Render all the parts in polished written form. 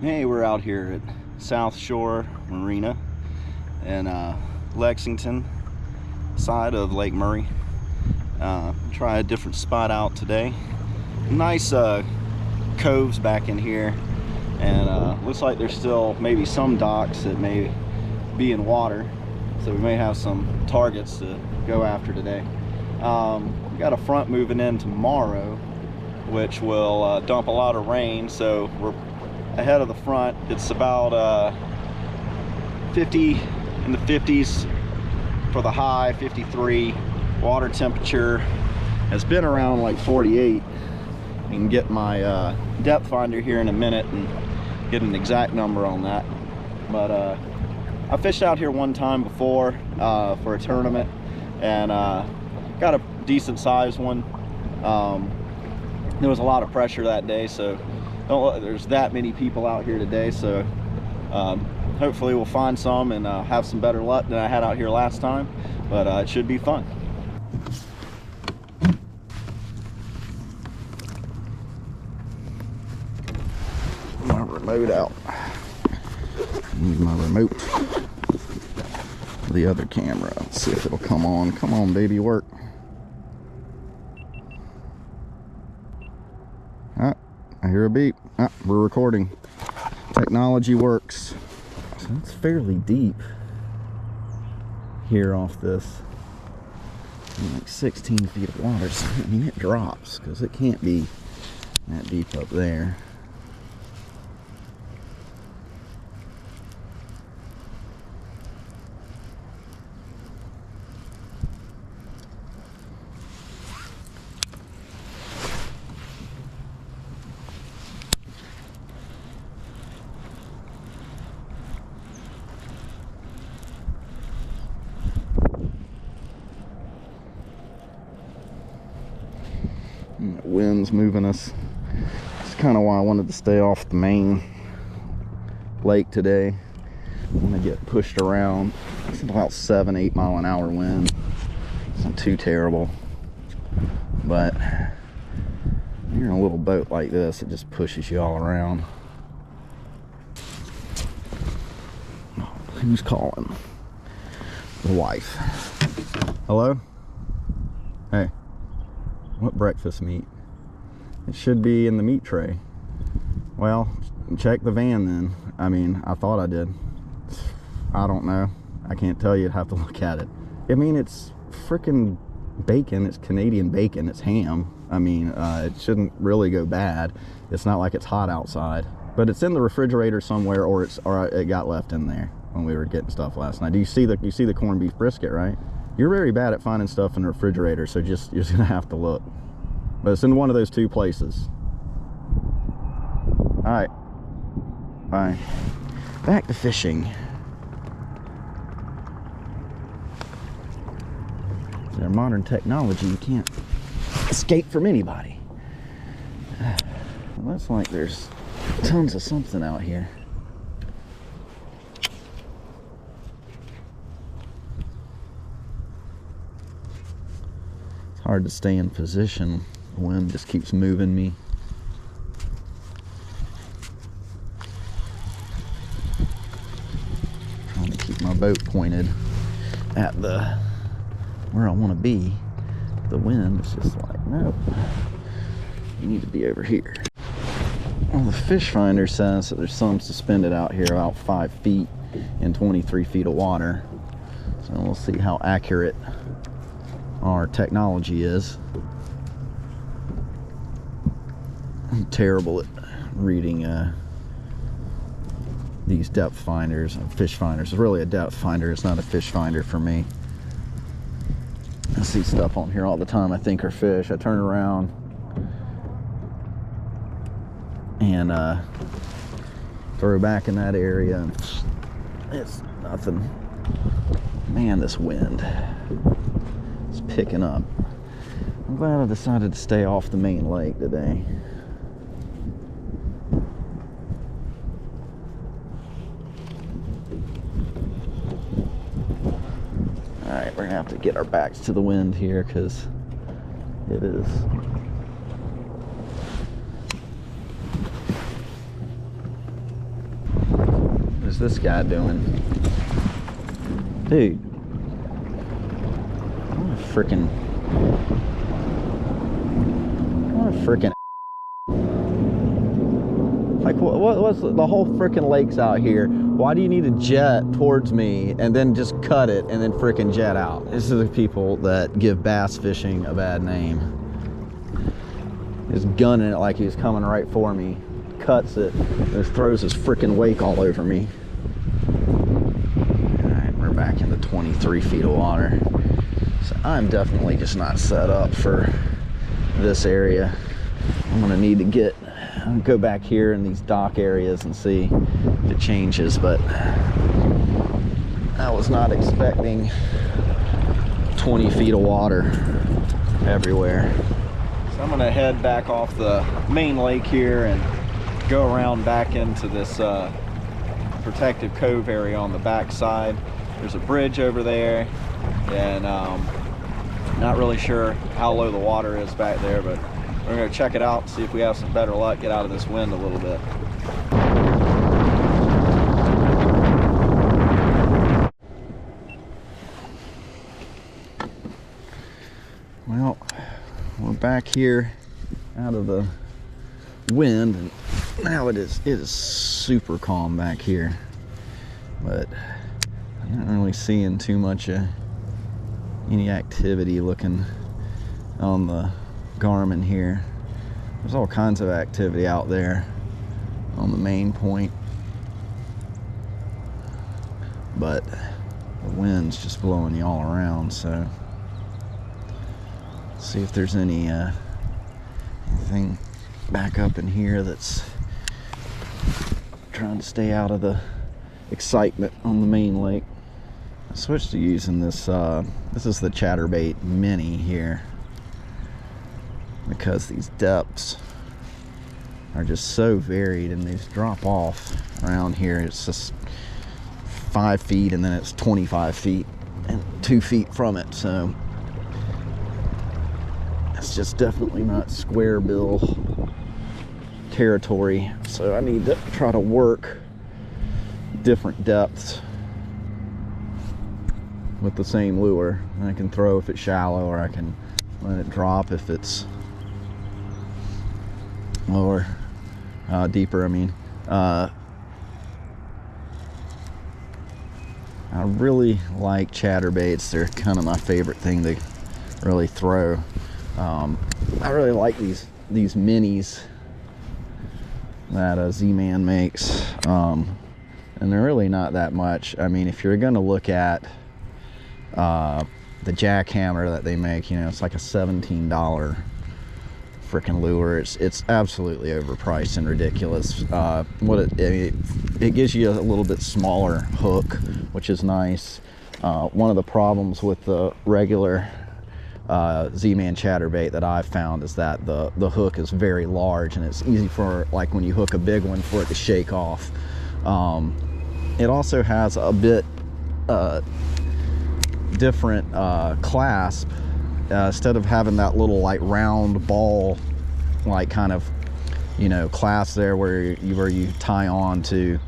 Hey, we're out here at South Shore Marina in Lexington side of Lake Murray. Try a different spot out today. Nice coves back in here, and looks like there's still maybe some docks that may be in water, so we may have some targets to go after today. We got a front moving in tomorrow, which will dump a lot of rain, so we're ahead of the front. It's about 50 in the 50s for the high, 53. Water temperature has been around like 48. You can get my depth finder here in a minute and get an exact number on that. But I fished out here one time before for a tournament, and got a decent sized one. There was a lot of pressure that day, so there's that many people out here today, so hopefully we'll find some and have some better luck than I had out here last time, but it should be fun. My remote out. Need my remote for the other camera. Let's see if it'll come on. Come on, baby, work. I hear a beep. We're recording. Technology works. So it's fairly deep here off this. Like 16 feet of water. So, I mean, it drops because it can't be that deep up there. Wind's moving us. That's kind of why I wanted to stay off the main lake today. I want to get pushed around. It's about 7-8 mile an hour wind. It's not too terrible, but you're in a little boat like this, it just pushes you all around. Oh, who's calling? The wife. Hello? Hey. What breakfast meat? It should be in the meat tray. Well, check the van then. I mean, I thought I did. I don't know. I can't tell you. I'd have to look at it. I mean, it's freaking bacon. It's Canadian bacon. It's ham. I mean, it shouldn't really go bad. It's not like it's hot outside. But it's in the refrigerator somewhere, or it got left in there when we were getting stuff last night. You see the corned beef brisket, right? You're very bad at finding stuff in the refrigerator, so you're just gonna have to look. But it's in one of those two places. All right, bye. Back to fishing. Their modern technology, you can't escape from anybody. It looks like there's tons of something out here. Hard to stay in position. The wind just keeps moving me. Trying to keep my boat pointed at where I want to be. The wind is just like, nope, you need to be over here. Well, the fish finder says that there's some suspended out here about 5 feet in 23 feet of water. So we'll see how accurate our technology is. I'm terrible at reading these depth finders and fish finders. It's really a depth finder, it's not a fish finder for me. I see stuff on here all the time I think are fish. I turn around and throw back in that area and it's nothing. Man, this wind is picking up. I'm glad I decided to stay off the main lake today. Alright, we're gonna have to get our backs to the wind here because it is . is this guy doing? Dude. What a freaking like what's the whole freaking lake's out here? Why do you need to jet towards me and then just cut it and then freaking jet out? This is the people that give bass fishing a bad name. He's gunning it like he's coming right for me, cuts it, and throws his freaking wake all over me. All right, we're back into 23 feet of water. So I'm definitely just not set up for this area. I'm gonna need to go back here in these dock areas and see if it changes, but I was not expecting 20 feet of water everywhere. So I'm gonna head back off the main lake here and go around back into this protective cove area on the back side. There's a bridge over there, and not really sure how low the water is back there, but we're gonna check it out, see if we have some better luck, get out of this wind a little bit. Well, we're back here out of the wind, and now it is super calm back here, but I'm not really seeing too much any activity looking on the Garmin here. There's all kinds of activity out there on the main point, but the wind's just blowing you all around. So let's see if there's anything back up in here that's trying to stay out of the excitement on the main lake. I switched to using this this is the chatterbait mini here, because these depths are just so varied, and these drop off around here. It's just 5 feet, and then it's 25 feet and 2 feet from it, so it's just definitely not square bill territory. So I need to try to work different depths with the same lure. I can throw if it's shallow, or I can let it drop if it's lower, deeper. I mean, I really like chatterbaits. They're kind of my favorite thing to really throw. I really like these minis that Z-Man makes, and they're really not that much. I mean, if you're gonna look at the jackhammer that they make, you know, it's like a $17 freaking lure. It's absolutely overpriced and ridiculous. It gives you a little bit smaller hook, which is nice. One of the problems with the regular Z-Man chatterbait that I've found is that the hook is very large, and it's easy for, like, when you hook a big one, for it to shake off. It also has a bit different clasp. Instead of having that little like round ball, like kind of, you know, clasp there where you tie on to,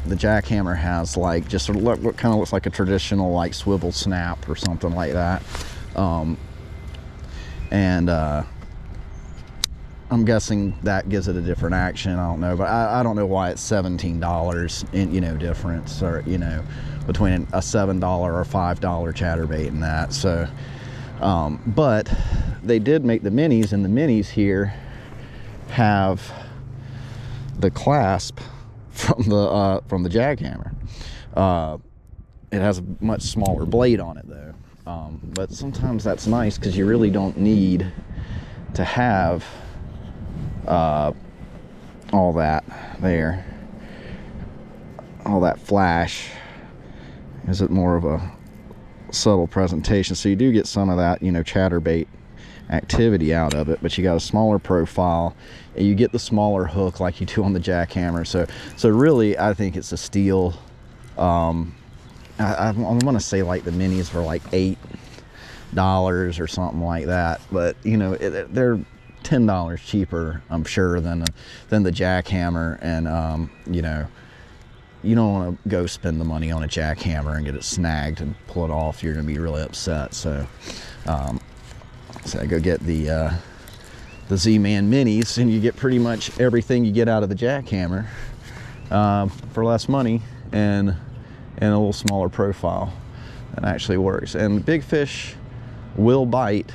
the jackhammer has like just what kind of looks like a traditional like swivel snap or something like that. I'm guessing that gives it a different action. I don't know, but I don't know why it's $17 in, you know, difference, or, you know, between a $7 or $5 chatterbait and that. So, but they did make the minis, and the minis here have the clasp from the jackhammer. It has a much smaller blade on it though, but sometimes that's nice because you really don't need to have all that there, all that flash. Is it more of a subtle presentation, so you do get some of that, you know, chatterbait activity out of it, but you got a smaller profile, and you get the smaller hook like you do on the jackhammer. So really, I think it's a steal. I want to say like the minis were like $8 or something like that, but you know, they're $10 cheaper, I'm sure, than the jackhammer. And you know, you don't want to go spend the money on a jackhammer and get it snagged and pull it off. You're going to be really upset. So I go get the Z-Man minis, and you get pretty much everything you get out of the jackhammer for less money and a little smaller profile. It actually works. And big fish will bite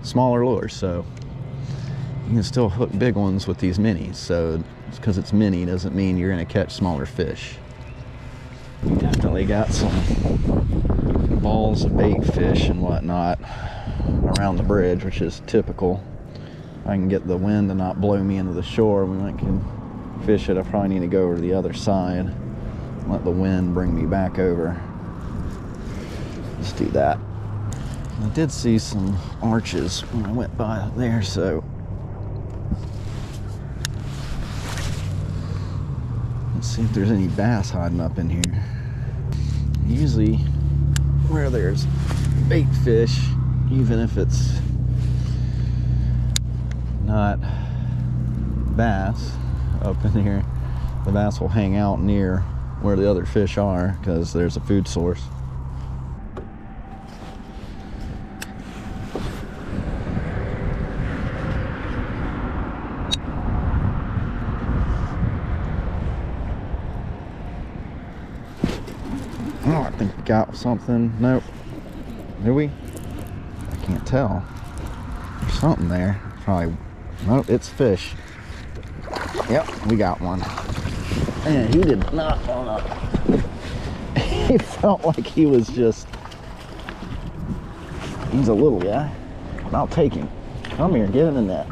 smaller lures, so you can still hook big ones with these minis. So just because it's mini doesn't mean you're going to catch smaller fish. We definitely got some balls of bait fish and whatnot around the bridge, which is typical. If I can get the wind to not blow me into the shore, we might can fish it. I probably need to go over to the other side, let the wind bring me back over. Let's do that. I did see some arches when I went by there, so let's see if there's any bass hiding up in here. Usually where there's bait fish, even if it's not bass up in here, the bass will hang out near where the other fish are because there's a food source. Oh, I think we got something. Nope. Do we? I can't tell. There's something there. Probably. Nope, it's fish. Yep, we got one. And he did not want to. He felt like he was just. He's a little guy. I'll take him. Come here, get in the net.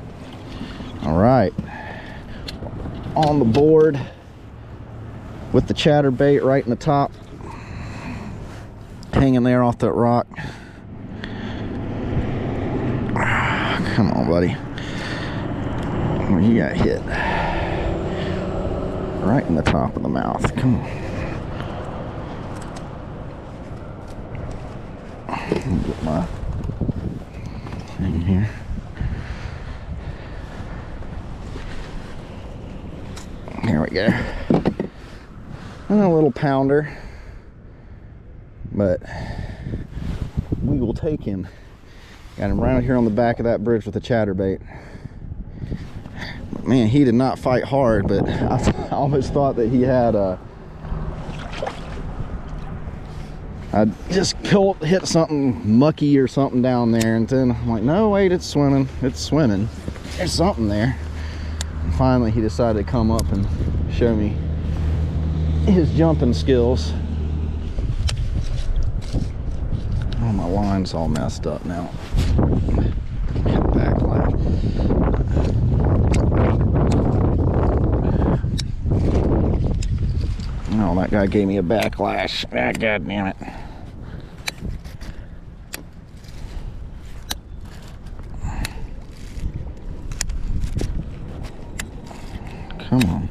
All right. On the board with the chatterbait right in the top. Hanging there off that rock. Come on, buddy. Well, you got hit right in the top of the mouth. Come on. Get my thing here. Here we go. And a little pounder. But we will take him. Got him right here on the back of that bridge with the chatterbait. Man, he did not fight hard, but I almost thought that he had a. I just hit something mucky or something down there, and then I'm like, no, wait, it's swimming. It's swimming. There's something there. And finally, he decided to come up and show me his jumping skills. Oh, my line's all messed up now. Backlash. Oh, that guy gave me a backlash. Ah, God damn it. Come on.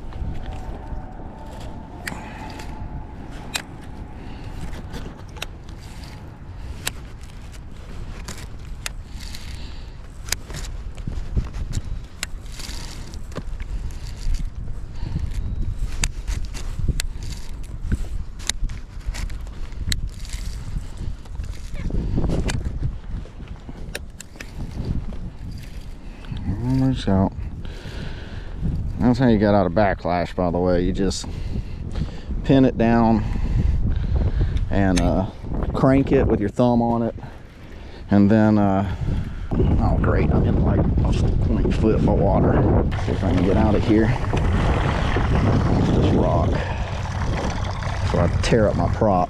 Out. That's how you get out of backlash, by the way. You just pin it down and crank it with your thumb on it, and then oh great, I'm in like 20 foot of water. See if I can get out of here. This rock, so I tear up my prop.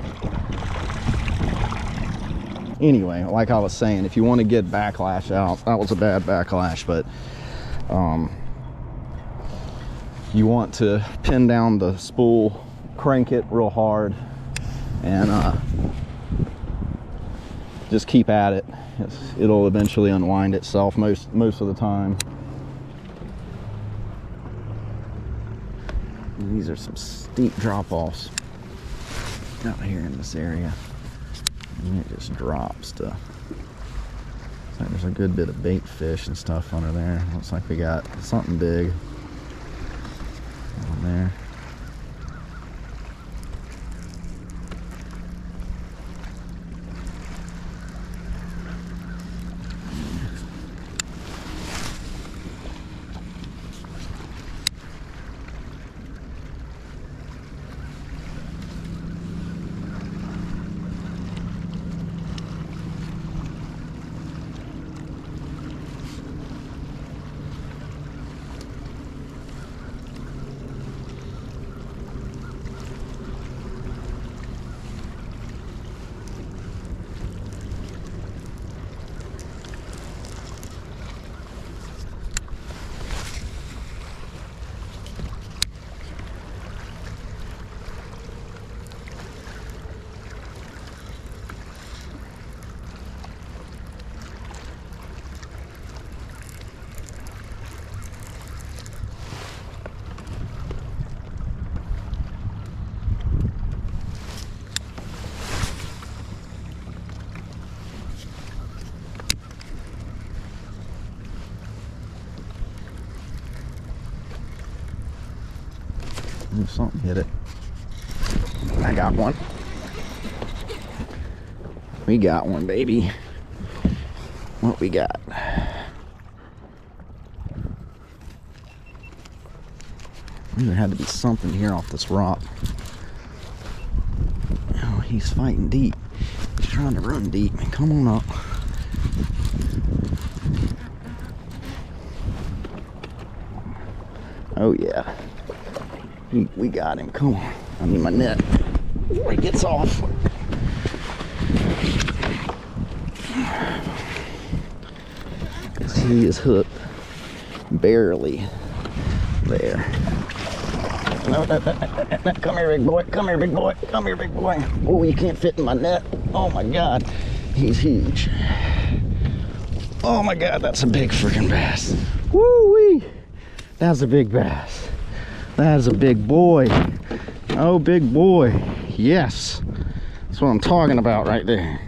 Anyway, like I was saying, if you want to get backlash out, that was a bad backlash, but you want to pin down the spool, crank it real hard, and just keep at it. It'll eventually unwind itself most of the time. And these are some steep drop-offs out here in this area. And it just drops to Looks like there's a good bit of bait fish and stuff under there. Looks like we got something big on there. Ooh, something hit it. I got one. We got one, baby. What we got? There had to be something here off this rock. Oh, he's fighting deep. He's trying to run deep. Man, come on up. Oh yeah. We got him. Come on. I need my net before he gets off. He is hooked. Barely. There. No. Come here, big boy. Come here, big boy. Come here, big boy. Oh, you can't fit in my net. Oh my God. He's huge. Oh my God, that's a big freaking bass. Woo-wee. That's a big bass. That is a big boy. Oh, big boy. Yes. That's what I'm talking about right there.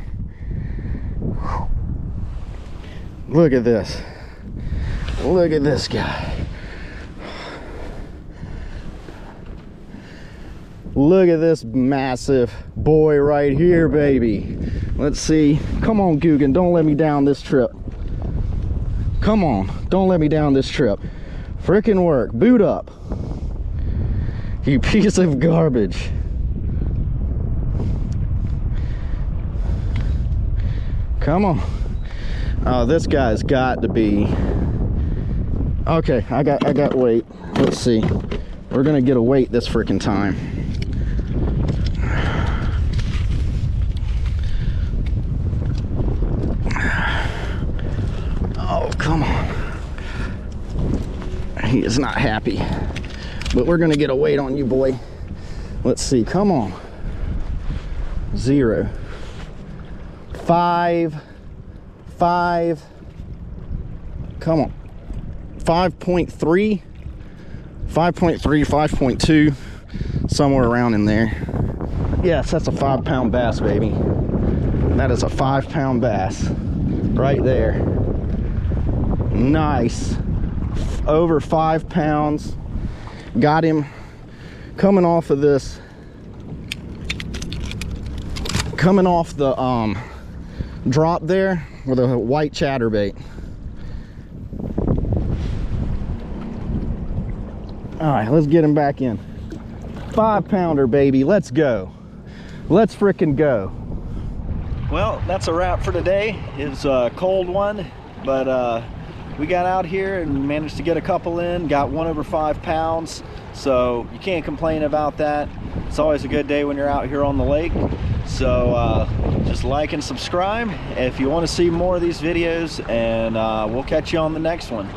Look at this. Look at this guy. Look at this massive boy right here, baby. Let's see. Come on, Guggen. Don't let me down this trip. Come on. Don't let me down this trip. Frickin' work. Boot up. You piece of garbage. Come on. Oh, this guy's got to be. Okay, I got weight. Let's see. We're gonna get a weight this freaking time. Oh, come on. He is not happy. But we're gonna get a weight on you, boy. Let's see, come on. 0. 5. Come on. 5.3. 5.3, 5.2. Somewhere around in there. Yes, that's a 5-pound bass, baby. That is a 5-pound bass. Right there. Nice. Over 5 pounds. Got him coming off of this, coming off the drop there with a white chatterbait. All right, let's get him back in. 5-pounder, baby. Let's go. Let's frickin' go. Well, that's a wrap for today. It's a cold one, but we got out here and managed to get a couple in, got one over 5 pounds, so you can't complain about that. It's always a good day when you're out here on the lake. So just like and subscribe if you want to see more of these videos, and we'll catch you on the next one.